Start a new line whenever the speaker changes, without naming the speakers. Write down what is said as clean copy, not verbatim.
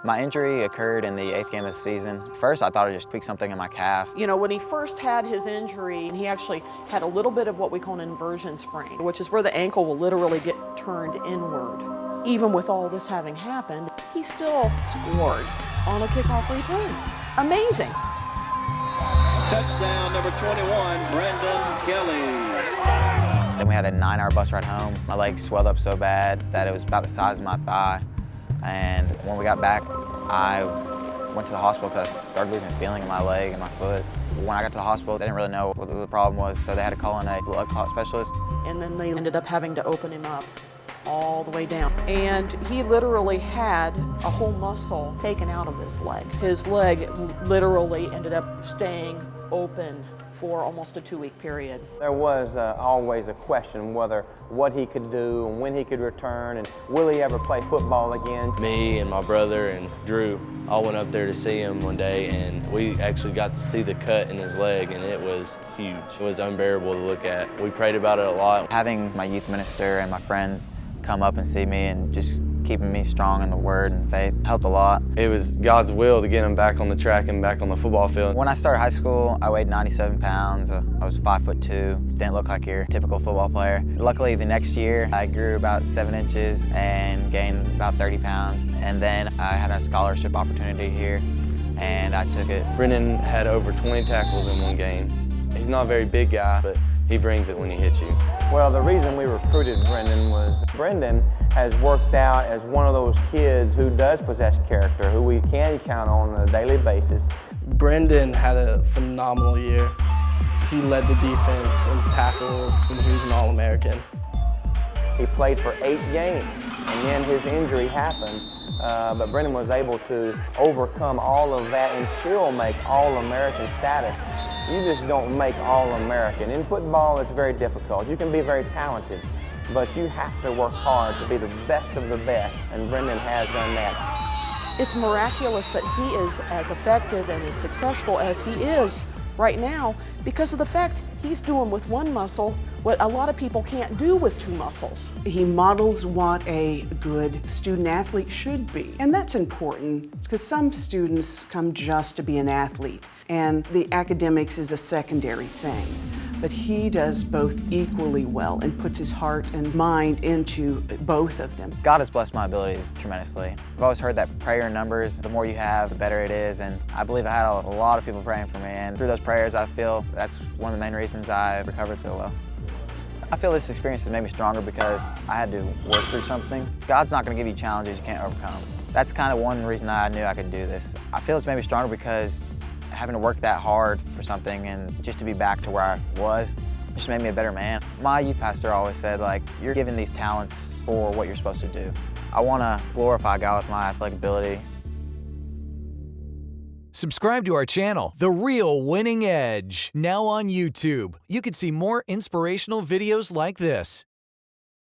My injury occurred in the 8th game of the season. First, I thought I just tweaked something in my calf.
You know, when he first had his injury, he actually had a little bit of what we call an inversion sprain, which is where the ankle will literally get turned inward. Even with all this having happened, he still scored on a kickoff return. Amazing.
Touchdown number 21, Brendan Kelly.
Then we had a 9-hour bus ride home. My leg swelled up so bad that it was about the size of my thigh. And when we got back, I went to the hospital because I started losing feeling in my leg and my foot. When I got to the hospital, they didn't really know what the problem was, so they had to call in a blood clot specialist.
And then they ended up having to open him up all the way down. And he literally had a whole muscle taken out of his leg. His leg literally ended up staying open for almost a 2-week period.
There was always a question whether what he could do and when he could return and will he ever play football again.
Me and my brother and Drew all went up there to see him one day, and we actually got to see the cut in his leg, and it was huge. It was unbearable to look at. We prayed about it a lot.
Having my youth minister and my friends come up and see me and just keeping me strong in the word and faith helped a lot.
It was God's will to get him back on the track and back on the football field.
When I started high school, I weighed 97 pounds. I was 5'2". Didn't look like your typical football player. Luckily, the next year, I grew about 7 inches and gained about 30 pounds. And then I had a scholarship opportunity here, and I took it.
Brendan had over 20 tackles in one game. He's not a very big guy, but he brings it when he hits you.
Well, the reason we recruited Brendan was Brendan has worked out as one of those kids who does possess character, who we can count on a daily basis.
Brendan had a phenomenal year. He led the defense in tackles, and he was an All-American.
He played for 8 games, and then his injury happened. But Brendan was able to overcome all of that and still make All-American status. You just don't make All-American. In football, it's very difficult. You can be very talented, but you have to work hard to be the best of the best, and Brendan has done that.
It's miraculous that he is as effective and as successful as he is right now because of the fact he's doing with one muscle what a lot of people can't do with 2 muscles.
He models what a good student athlete should be. And that's important because some students come just to be an athlete and the academics is a secondary thing. But he does both equally well and puts his heart and mind into both of them.
God has blessed my abilities tremendously. I've always heard that prayer in numbers, the more you have, the better it is, and I believe I had a lot of people praying for me, and through those prayers I feel that's one of the main reasons I recovered so well. I feel this experience has made me stronger because I had to work through something. God's not going to give you challenges you can't overcome. That's kind of one reason I knew I could do this. I feel it's made me stronger because having to work that hard for something and just to be back to where I was just made me a better man. My youth pastor always said, like, you're given these talents for what you're supposed to do. I want to glorify God with my athletic ability.
Subscribe to our channel, The Real Winning Edge, now on YouTube. You can see more inspirational videos like this.